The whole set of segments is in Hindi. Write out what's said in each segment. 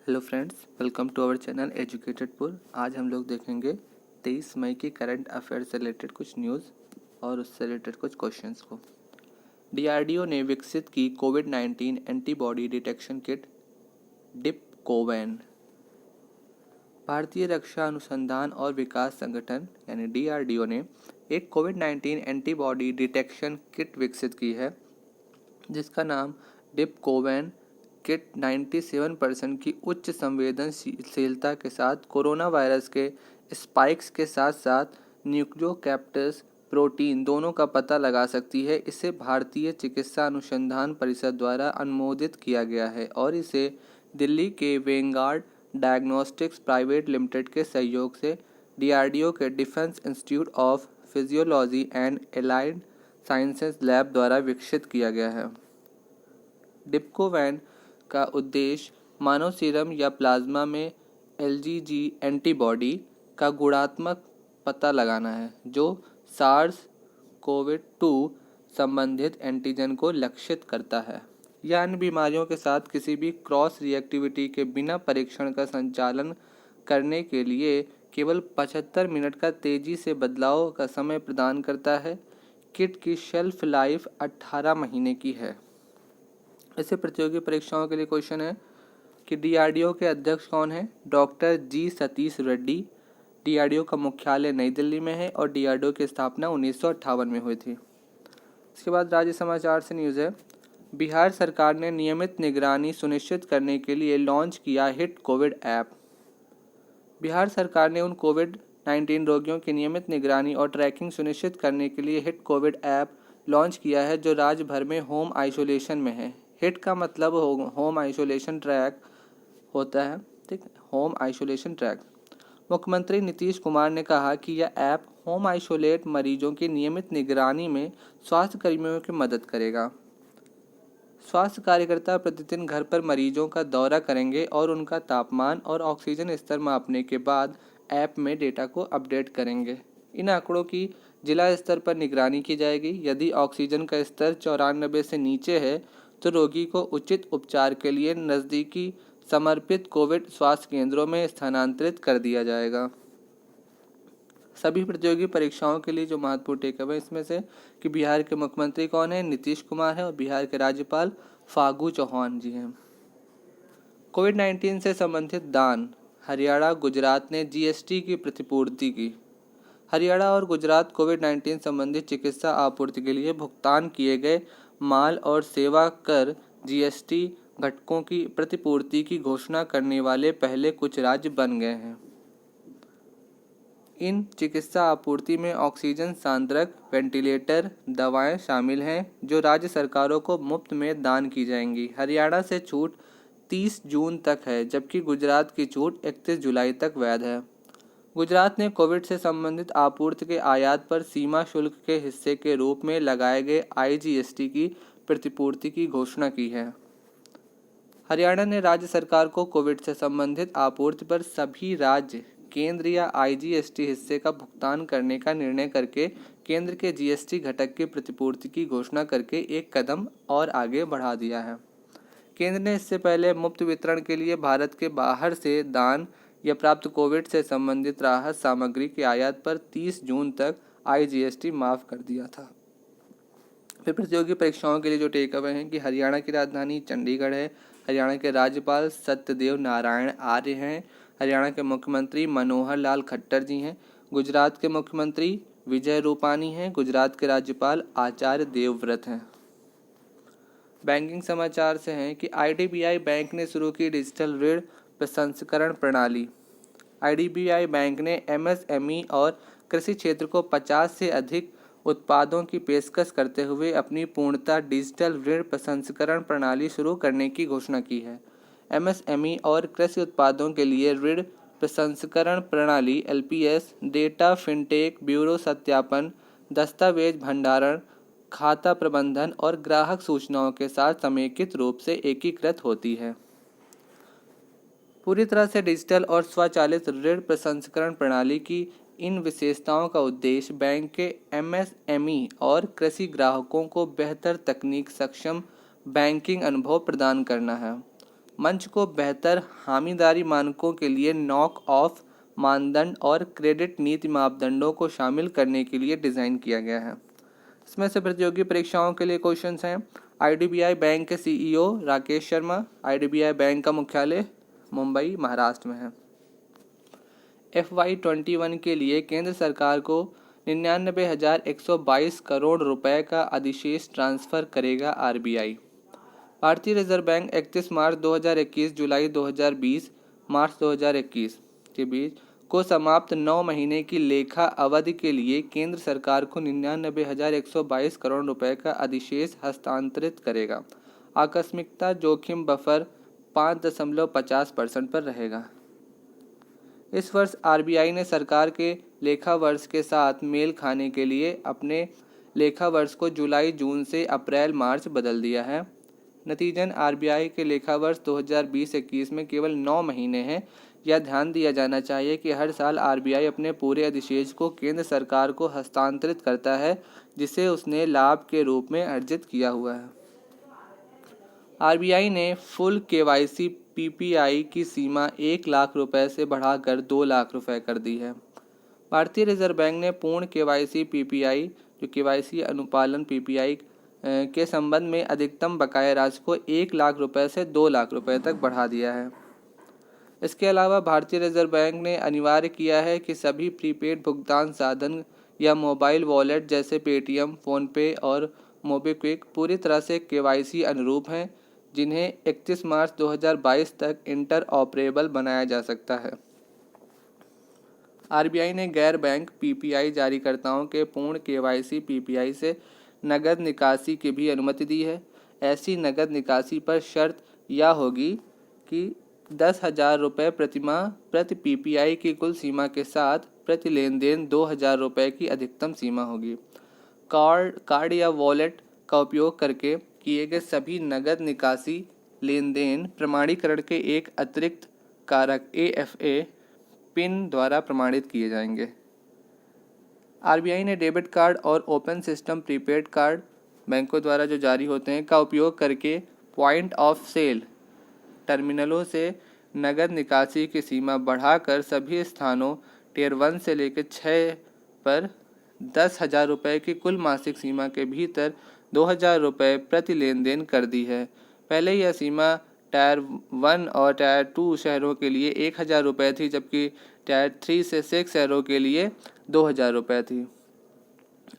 Hello friends, welcome to our channel एजुकेटेडपुर। आज हम लोग देखेंगे 23 मई की करंट अफेयर से रिलेटेड कुछ न्यूज़ और उससे रिलेटेड कुछ क्वेश्चंस को। डीआरडीओ ने विकसित की कोविड-19 एंटीबॉडी डिटेक्शन किट डिपकोवैन। भारतीय रक्षा अनुसंधान और विकास संगठन यानी डीआरडीओ ने एक कोविड-19 एंटीबॉडी डिटेक्शन किट विकसित की है जिसका नाम डिपकोवैन किट 97% की उच्च संवेदनशीलता के साथ कोरोना वायरस के स्पाइक्स के साथ साथ न्यूक्लियोकैप्टस प्रोटीन दोनों का पता लगा सकती है। इसे भारतीय चिकित्सा अनुसंधान परिषद द्वारा अनुमोदित किया गया है और इसे दिल्ली के वेंगार्ड डायग्नोस्टिक्स प्राइवेट लिमिटेड के सहयोग से डीआरडीओ के defence institute of physiology and allied sciences lab द्वारा विकसित किया गया है। डिपकोवैन का उद्देश्य मानव सीरम या प्लाज्मा में एलजीजी एंटीबॉडी का गुणात्मक पता लगाना है जो सार्स कोविड-2 संबंधित एंटीजन को लक्षित करता है या अन्य बीमारियों के साथ किसी भी क्रॉस रिएक्टिविटी के बिना परीक्षण का संचालन करने के लिए केवल 75 मिनट का तेजी से बदलाव का समय प्रदान करता है। किट की शेल्फ लाइफ 18 महीने की है। ऐसे प्रतियोगी परीक्षाओं के लिए क्वेश्चन है कि डीआरडीओ के अध्यक्ष कौन है? डॉक्टर जी सतीश रेड्डी। डीआरडीओ का मुख्यालय नई दिल्ली में है और डीआरडीओ की स्थापना 1958 में हुई थी। इसके बाद राज्य समाचार से न्यूज़ है। बिहार सरकार ने नियमित निगरानी सुनिश्चित करने के लिए लॉन्च किया हिट कोविड ऐप। बिहार सरकार ने उन कोविड-19 रोगियों की नियमित निगरानी और ट्रैकिंग सुनिश्चित करने के लिए हिट कोविड ऐप लॉन्च किया है जो राज्य भर में होम आइसोलेशन में है। हिट का मतलब होम आइसोलेशन ट्रैक होता है, ठीक है, होम आइसोलेशन ट्रैक। मुख्यमंत्री नीतीश कुमार ने कहा कि यह ऐप होम आइसोलेट मरीजों की नियमित निगरानी में स्वास्थ्य कर्मियों की मदद करेगा। स्वास्थ्य कार्यकर्ता प्रतिदिन घर पर मरीजों का दौरा करेंगे और उनका तापमान और ऑक्सीजन स्तर मापने के बाद ऐप में डेटा को अपडेट करेंगे। इन आंकड़ों की जिला स्तर पर निगरानी की जाएगी। यदि ऑक्सीजन का स्तर 94 से नीचे है तो रोगी को उचित उपचार के लिए नज़दीकी समर्पित कोविड स्वास्थ्य केंद्रों में स्थानांतरित कर दिया जाएगा। सभी प्रतियोगी परीक्षाओं के लिए जो महत्वपूर्ण टेकअवे इसमें से कि बिहार के मुख्यमंत्री कौन है? नीतीश कुमार है और बिहार के राज्यपाल फागू चौहान जी हैं। कोविड-19 से संबंधित दान हरियाणा गुजरात ने जीएसटी की प्रतिपूर्ति की। हरियाणा और गुजरात कोविड-19 संबंधित चिकित्सा आपूर्ति के लिए भुगतान किए गए माल और सेवा कर जीएसटी घटकों की प्रतिपूर्ति की घोषणा करने वाले पहले कुछ राज्य बन गए हैं। इन चिकित्सा आपूर्ति में ऑक्सीजन सांद्रक, वेंटिलेटर, दवाएं शामिल हैं जो राज्य सरकारों को मुफ्त में दान की जाएंगी। हरियाणा से छूट 30 जून तक है जबकि गुजरात की छूट 31 जुलाई तक वैध है। गुजरात ने कोविड से संबंधित आपूर्ति के आयात पर सीमा शुल्क के हिस्से के रूप में लगाए गए आईजीएसटी की प्रतिपूर्ति की घोषणा की है। हरियाणा ने राज्य सरकार को कोविड से संबंधित आपूर्ति पर सभी राज्य केंद्र या आईजीएसटी हिस्से का भुगतान करने का निर्णय करके केंद्र के जीएसटी घटक की प्रतिपूर्ति की घोषणा करके एक कदम और आगे बढ़ा दिया है। केंद्र ने इससे पहले मुफ्त वितरण के लिए भारत के बाहर से दान या प्राप्त कोविड से संबंधित राहत सामग्री के आयात पर 30 जून तक आईजीएसटी माफ कर दिया था। फिर प्रतियोगी परीक्षाओं के लिए जो टेकअवे हैं कि हरियाणा की राजधानी चंडीगढ़ है। हरियाणा के राज्यपाल सत्यदेव नारायण आर्य हैं। हरियाणा के मुख्यमंत्री मनोहर लाल खट्टर जी हैं। गुजरात के मुख्यमंत्री विजय रूपानी हैं। गुजरात के राज्यपाल आचार्य देवव्रत हैं। बैंकिंग समाचार से हैं कि आईडीबीआई बैंक ने शुरू की डिजिटल ऋण प्रसंस्करण प्रणाली। आईडीबीआई बैंक ने एमएसएमई और कृषि क्षेत्र को 50 से अधिक उत्पादों की पेशकश करते हुए अपनी पूर्णतः डिजिटल ऋण प्रसंस्करण प्रणाली शुरू करने की घोषणा की है। एमएसएमई और कृषि उत्पादों के लिए ऋण प्रसंस्करण प्रणाली एलपीएस डेटा फिनटेक ब्यूरो सत्यापन दस्तावेज भंडारण खाता प्रबंधन और ग्राहक सूचनाओं के साथ समेकित रूप से एकीकृत होती है। पूरी तरह से डिजिटल और स्वचालित ऋण प्रसंस्करण प्रणाली की इन विशेषताओं का उद्देश्य बैंक के एमएसएमई और कृषि ग्राहकों को बेहतर तकनीक सक्षम बैंकिंग अनुभव प्रदान करना है। मंच को बेहतर हामीदारी मानकों के लिए नॉक ऑफ मानदंड और क्रेडिट नीति मापदंडों को शामिल करने के लिए डिज़ाइन किया गया है। इसमें से प्रतियोगी परीक्षाओं के लिए क्वेश्चंस हैं। आईडीबीआई बैंक के CEO Rakesh Sharma. IDBI bank का मुख्यालय मुंबई महाराष्ट्र में है। FY21 के लिए केंद्र सरकार को 99,122 करोड़ रुपए का अधिशेष ट्रांसफर करेगा आरबीआई। भारतीय रिजर्व बैंक 31 मार्च 2021 जुलाई 2020 मार्च 2021 के बीच को समाप्त 9 महीने की लेखा अवधि के लिए केंद्र सरकार को 99,122 करोड़ रुपए का अधिशेष हस्तांतरित करेगा। आकस्मिकता जोखिम बफर 5.50% पर रहेगा। इस वर्ष आरबीआई ने सरकार के लेखा वर्ष के साथ मेल खाने के लिए अपने लेखा वर्ष को जुलाई जून से अप्रैल मार्च बदल दिया है। नतीजन आरबीआई के लेखा वर्ष 2020-21 में केवल 9 महीने हैं। यह ध्यान दिया जाना चाहिए कि हर साल आरबीआई अपने पूरे अधिशेष को केंद्र सरकार को हस्तांतरित करता है जिसे उसने लाभ के रूप में अर्जित किया हुआ है। आरबीआई ने फुल केवाईसी पीपीआई की सीमा 1 लाख रुपए से बढ़ाकर 2 लाख रुपए कर दी है। भारतीय रिजर्व बैंक ने पूर्ण केवाईसी पीपीआई जो केवाईसी अनुपालन पीपीआई के संबंध में अधिकतम बकाया राशि को 1 लाख रुपए से 2 लाख रुपए तक बढ़ा दिया है। इसके अलावा भारतीय रिजर्व बैंक ने अनिवार्य किया है कि सभी प्रीपेड भुगतान साधन या मोबाइल वॉलेट जैसे पेटीएम, फ़ोनपे और मोबीक्विक पूरी तरह से केवाईसी अनुरूप हैं, जिन्हें 31 मार्च 2022 तक इंटर ऑपरेबल बनाया जा सकता है। आरबीआई ने गैर बैंक पीपीआई जारीकर्ताओं के पूर्ण केवाईसी पीपीआई से नगद निकासी की भी अनुमति दी है। ऐसी नगद निकासी पर शर्त यह होगी कि 10,000 रुपये प्रतिमाह प्रति पीपीआई की कुल सीमा के साथ प्रति लेन देन 2,000 रुपये की अधिकतम सीमा होगी। कार्ड या वॉलेट का उपयोग करके किए गए सभी नगद निकासी लेन देन प्रमाणीकरण के एक अतिरिक्त कारक AFA पिन द्वारा प्रमाणित किए जाएंगे। आरबीआई ने डेबिट कार्ड और ओपन सिस्टम प्रीपेड कार्ड बैंकों द्वारा जो जारी होते हैं का उपयोग करके पॉइंट ऑफ सेल टर्मिनलों से नगद निकासी की सीमा बढ़ाकर सभी स्थानों टियर 1 से लेकर 6 पर 10,000 रुपये की कुल मासिक सीमा के भीतर 2,000 रुपये प्रति लेन देन कर दी है। पहले यह सीमा टायर 1 और टायर 2 शहरों के लिए 1,000 रुपये थी, जबकि टायर 3 से 6 शहरों के लिए 2,000 रुपये थी।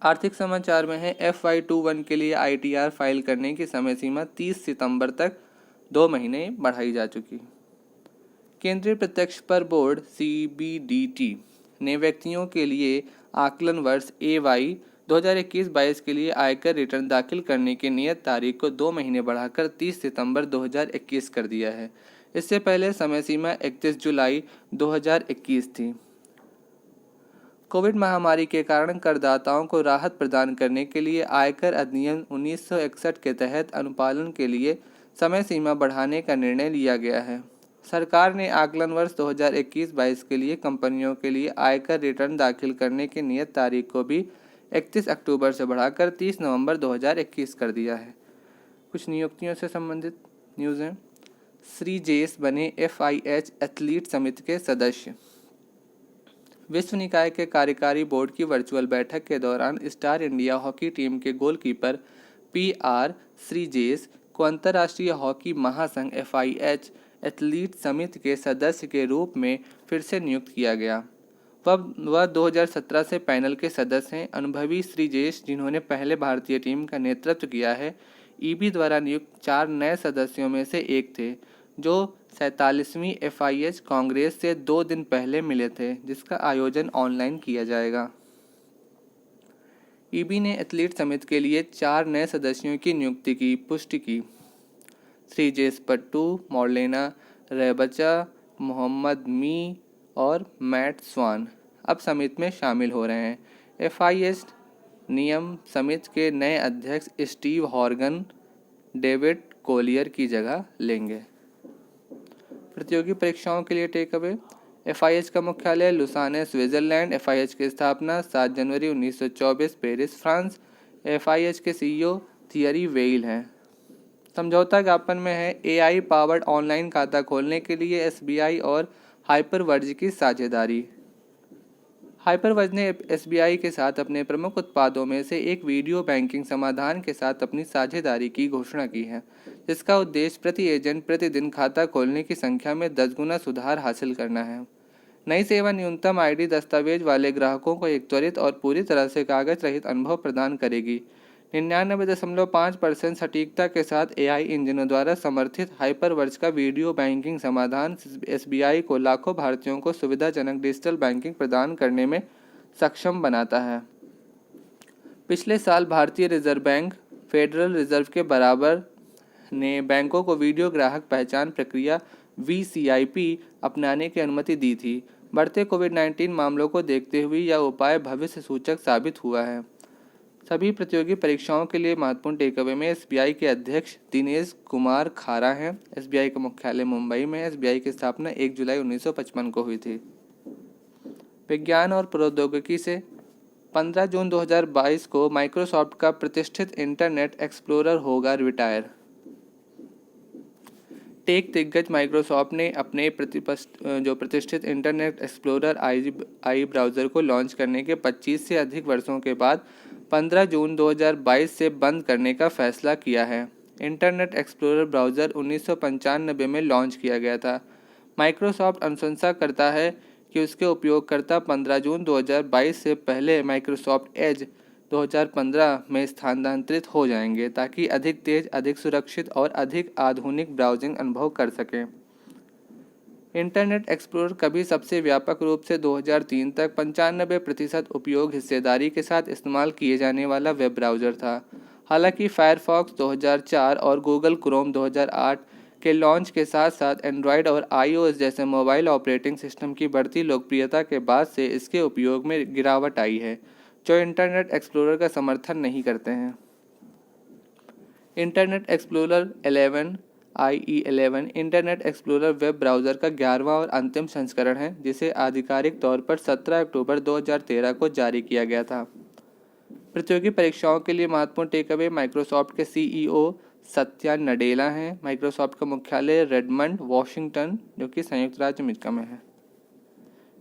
आर्थिक समाचार में है FY21 के लिए ITR फाइल करने की समय सीमा 30 सितंबर तक 2 महीने बढ़ाई जा चुकी। केंद्रीय प्रत्यक्ष कर बोर्ड CBDT ने व्यक्तियों के लिए आकलन वर्ष AY 2021-22 के लिए आयकर रिटर्न दाखिल करने की नियत तारीख को 2 महीने बढ़ाकर 30 सितंबर 2021 कर दिया है। इससे पहले समय सीमा 31 जुलाई 2021 थी। कोविड महामारी के कारण करदाताओं को राहत प्रदान करने के लिए आयकर अधिनियम 1961 के तहत अनुपालन के लिए समय सीमा बढ़ाने का निर्णय लिया गया है। सरकार ने आकलन वर्ष 2021-22 के लिए कंपनियों के लिए आयकर रिटर्न दाखिल करने की नियत तारीख को भी 31 अक्टूबर से बढ़ाकर 30 नवंबर 2021 कर दिया है। कुछ नियुक्तियों से संबंधित न्यूज़ हैं। श्री जेस बने FIH एथलीट समिति के सदस्य। विश्व निकाय के कार्यकारी बोर्ड की वर्चुअल बैठक के दौरान स्टार इंडिया हॉकी टीम के गोलकीपर PR श्रीजेश को अंतर्राष्ट्रीय हॉकी महासंघ FIH एथलीट समिति के सदस्य के रूप में फिर से नियुक्त किया गया। वह 2017 से पैनल के सदस्य हैं। अनुभवी श्रीजेश, जिन्होंने पहले भारतीय टीम का नेतृत्व किया है, EB द्वारा नियुक्त 4 नए सदस्यों में से एक थे, जो 47वीं FIH कांग्रेस से 2 दिन पहले मिले थे, जिसका आयोजन ऑनलाइन किया जाएगा। EB ने एथलीट समिति के लिए 4 नए सदस्यों की नियुक्ति की पुष्टि की। श्रीजेश पट्टू, मॉर्लेना रेबचा, मोहम्मद मी और मैट स्वान अब समिति में शामिल हो रहे हैं। FIH नियम समिति के नए अध्यक्ष स्टीव हॉर्गन डेविड कोलियर की जगह लेंगे। प्रतियोगी परीक्षाओं के लिए टेक अवे। FIH का मुख्यालय लुसाने स्विट्जरलैंड। FIH की स्थापना 7 जनवरी 1924 पेरिस फ्रांस। FIH के CEO थियरी वेइल हैं। समझौता ज्ञापन में है एआई पावर्ड ऑनलाइन खाता खोलने के लिए एसबीआई और हाइपरवर्ज की साझेदारी। हाइपरवर्ज ने एसबीआई के साथ अपने प्रमुख उत्पादों में से एक वीडियो बैंकिंग समाधान के साथ अपनी साझेदारी की घोषणा की है, जिसका उद्देश्य प्रति एजेंट प्रतिदिन खाता खोलने की संख्या में 10 गुना सुधार हासिल करना है। नई सेवा न्यूनतम आईडी दस्तावेज वाले ग्राहकों को एक त्वरित और पूरी तरह से कागज रहित अनुभव प्रदान करेगी। 99.5% सटीकता के साथ एआई इंजनों द्वारा समर्थित हाइपरवर्ज का वीडियो बैंकिंग समाधान एसबीआई को लाखों भारतीयों को सुविधाजनक डिजिटल बैंकिंग प्रदान करने में सक्षम बनाता है। पिछले साल भारतीय रिजर्व बैंक फेडरल रिजर्व के बराबर ने बैंकों को वीडियो ग्राहक पहचान प्रक्रिया वीसीआईपी अपनाने की अनुमति दी थी। बढ़ते कोविड-19 मामलों को देखते हुए यह उपाय भविष्य सूचक साबित हुआ है। सभी प्रतियोगी परीक्षाओं के लिए महत्वपूर्ण टेकअवे में एसबीआई के अध्यक्ष दिनेश कुमार खारा हैं। एसबीआई का मुख्यालय मुंबई में है। एसबीआई की स्थापना 1 जुलाई 1955 को हुई थी। विज्ञान और प्रौद्योगिकी से 15 जून 2022 को माइक्रोसॉफ्ट का प्रतिष्ठित इंटरनेट एक्सप्लोरर होगा रिटायर। टेक दिग्गज माइक्रोसॉफ्ट ने अपने प्रतिष्ठित इंटरनेट एक्सप्लोरर आई ब्राउज़र को लॉन्च करने के 25 से अधिक वर्षों के बाद 15 जून 2022 से बंद करने का फैसला किया है। इंटरनेट एक्सप्लोरर ब्राउज़र 1995 में लॉन्च किया गया था। माइक्रोसॉफ्ट अनुशंसा करता है कि उसके उपयोगकर्ता 15 जून 2022 से पहले माइक्रोसॉफ्ट एज 2015 में स्थानांतरित हो जाएंगे ताकि अधिक तेज, अधिक सुरक्षित और अधिक आधुनिक ब्राउजिंग अनुभव कर सकें। इंटरनेट एक्सप्लोरर कभी सबसे व्यापक रूप से 2003 तक 95% उपयोग हिस्सेदारी के साथ इस्तेमाल किए जाने वाला वेब ब्राउज़र था। हालांकि फायरफॉक्स 2004 और गूगल क्रोम 2008 के लॉन्च के साथ साथ एंड्रॉयड और आईओएस जैसे मोबाइल ऑपरेटिंग सिस्टम की बढ़ती लोकप्रियता के बाद से इसके उपयोग में गिरावट आई है, जो इंटरनेट एक्सप्लोरर का समर्थन नहीं करते हैं। Internet explorer 11 IE11 internet explorer web browser का 11वां और अंतिम संस्करण है, जिसे आधिकारिक तौर पर 17 अक्टूबर 2013 को जारी किया गया था। प्रतियोगी परीक्षाओं के लिए महत्वपूर्ण टेकअवे माइक्रोसॉफ्ट के सीईओ सत्या नडेला हैं। माइक्रोसॉफ्ट का मुख्यालय रेडमंड, वॉशिंगटन, जो कि संयुक्त राज्य अमेरिका में है।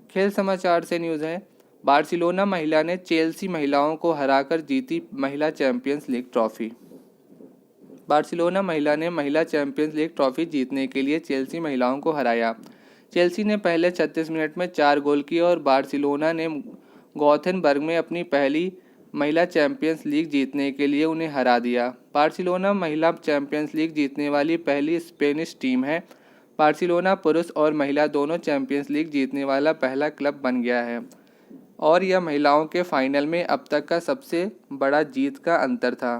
खेल समाचार से न्यूज़ है। बार्सिलोना महिला ने चेल्सी महिलाओं को हराकर जीती महिला चैंपियंस लीग ट्रॉफी। बार्सिलोना महिला ने महिला चैंपियंस लीग ट्रॉफी जीतने के लिए चेल्सी महिलाओं को हराया। चेल्सी ने पहले 36 मिनट में 4 गोल किए और बार्सिलोना ने गॉथेनबर्ग में अपनी पहली महिला चैंपियंस लीग जीतने के लिए उन्हें हरा दिया। बार्सिलोना महिला चैंपियंस लीग जीतने वाली पहली स्पेनिश टीम है। बार्सिलोना पुरुष और महिला दोनों चैंपियंस लीग जीतने वाला पहला क्लब बन गया है और यह महिलाओं के फाइनल में अब तक का सबसे बड़ा जीत का अंतर था।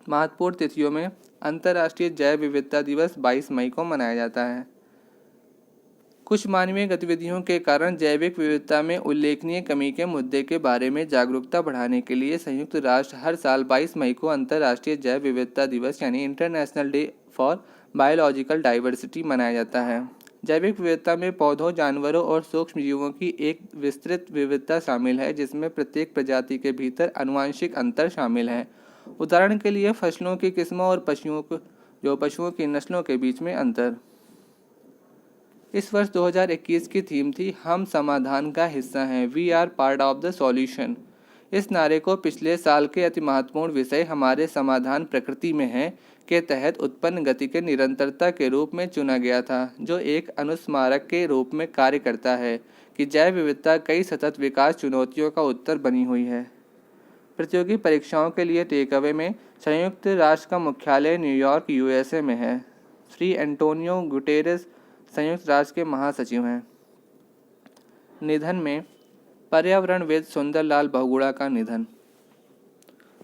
महत्वपूर्ण तिथियों में अंतर्राष्ट्रीय जैव विविधता दिवस 22 मई को मनाया जाता है। कुछ मानवीय गतिविधियों के कारण जैविक विविधता में उल्लेखनीय कमी के मुद्दे के बारे में जागरूकता बढ़ाने के लिए संयुक्त राष्ट्र हर साल 22 मई को अंतर्राष्ट्रीय जैव विविधता दिवस यानी international day for biological diversity मनाया जाता है। जैविक विविधता में पौधों, जानवरों और सूक्ष्म जीवों की एक विस्तृत विविधता शामिल है, जिसमें प्रत्येक प्रजाति के भीतर आनुवंशिक अंतर शामिल है। उदाहरण के लिए फसलों की किस्मों और पशुओं की नस्लों के बीच में अंतर। इस वर्ष 2021 की थीम थी हम समाधान का हिस्सा हैं, we are part of the solution. इस नारे को पिछले साल के अति महत्वपूर्ण विषय हमारे समाधान प्रकृति में है के तहत उत्पन्न गति के निरंतरता के रूप में चुना गया था, जो एक अनुस्मारक के रूप में कार्य करता है कि जैव विविधता कई सतत विकास चुनौतियों का उत्तर बनी हुई है। प्रतियोगी परीक्षाओं के लिए टेकअवे में संयुक्त राष्ट्र का मुख्यालय न्यूयॉर्क यूएसए में है। श्री एंटोनियो गुटेरेस संयुक्त राष्ट्र के महासचिव हैं। निधन में पर्यावरणविद सुंदरलाल बहुगुणा का निधन।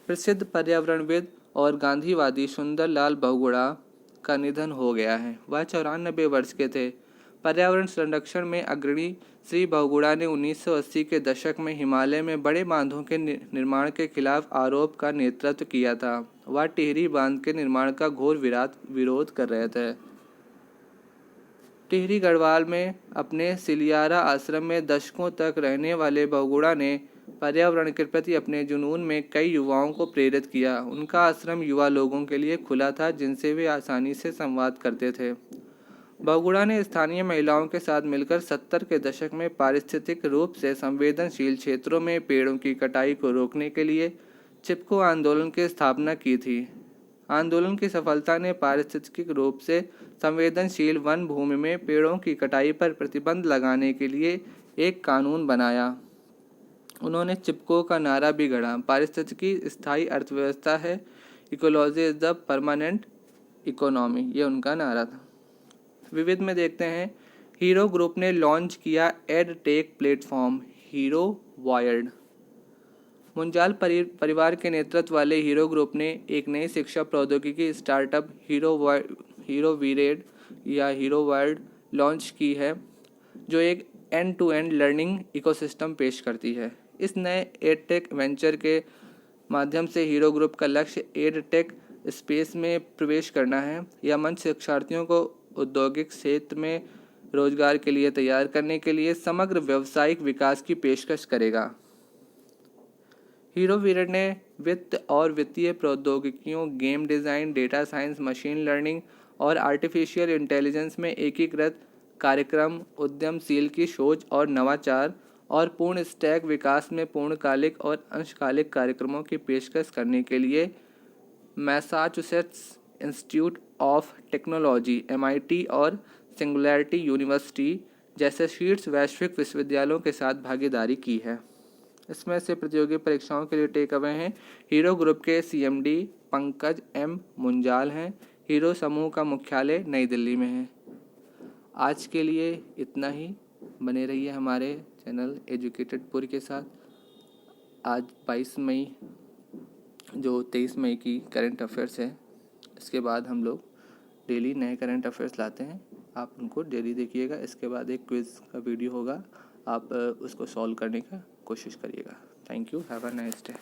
प्रसिद्ध पर्यावरणविद और गांधीवादी सुंदरलाल बहुगुणा का निधन हो गया है। वह 94 वर्ष के थे। पर्यावरण संरक्षण में अग्रणी श्री बहुगुणा ने 1980 के दशक में हिमालय में बड़े बांधों के निर्माण के खिलाफ आरोप का नेतृत्व किया था। वह टिहरी बांध के निर्माण का घोर विरोध कर रहे थे। टिहरी गढ़वाल में अपने सिलियारा आश्रम में दशकों तक रहने वाले बहुगुणा ने पर्यावरण के प्रति अपने जुनून में कई युवाओं को प्रेरित किया। उनका आश्रम युवा लोगों के लिए खुला था जिनसे वे आसानी से संवाद करते थे। बहुगुणा ने स्थानीय महिलाओं के साथ मिलकर 70 के दशक में पारिस्थितिक रूप से संवेदनशील क्षेत्रों में पेड़ों की कटाई को रोकने के लिए चिपको आंदोलन की स्थापना की थी। आंदोलन की सफलता ने पारिस्थितिक रूप से संवेदनशील वन भूमि में पेड़ों की कटाई पर प्रतिबंध लगाने के लिए एक कानून बनाया। उन्होंने चिपको का नारा भी गढ़ा, पारिस्थितिकी स्थायी अर्थव्यवस्था है, ecology is the permanent economy, ये उनका नारा था। विविध में देखते हैं, हीरो ग्रुप ने लॉन्च किया edtech platform hero wired. Munjal परिवार के नेतृत्व वाले हीरो ग्रुप ने एक नई शिक्षा प्रौद्योगिकी स्टार्टअप हीरो वीरेड या हीरो वर्ल्ड लॉन्च की है, जो एक end to end learning ecosystem पेश करती है। इस नए एडटेक वेंचर के माध्यम से हीरो ग्रुप का लक्ष्य एडटेक स्पेस में प्रवेश करना है। यह मंच शिक्षार्थियों को औद्योगिक क्षेत्र में रोजगार के लिए तैयार करने के लिए समग्र व्यावसायिक विकास की पेशकश करेगा। हीरो वीरेड ने वित्त और वित्तीय प्रौद्योगिकियों, game design, data science, machine learning और आर्टिफिशियल इंटेलिजेंस में एकीकृत कार्यक्रम, उद्यमशील की सोच और नवाचार और पूर्ण स्टैक विकास में पूर्णकालिक और अंशकालिक कार्यक्रमों की पेशकश करने के लिए Massachusetts institute of technology MIT और सिंगुलैरिटी यूनिवर्सिटी जैसे शीर्ष वैश्विक विश्वविद्यालयों के साथ भागीदारी की है। इसमें से प्रतियोगी परीक्षाओं के लिए टेक अवे हैं। हीरो ग्रुप के CMD पंकज M मुंजाल हैं। हीरो समूह का मुख्यालय नई दिल्ली में है। आज के लिए इतना ही। बने रहिए हमारे चैनल एजुकेटेड पुर के साथ। आज 22 मई, जो 23 मई की करंट अफेयर्स है, इसके बाद हम लोग डेली नए करंट अफेयर्स लाते हैं। आप उनको डेली देखिएगा। इसके बाद एक क्विज़ का वीडियो होगा, आप उसको सॉल्व करने का कोशिश करिएगा। Thank you, have a nice day.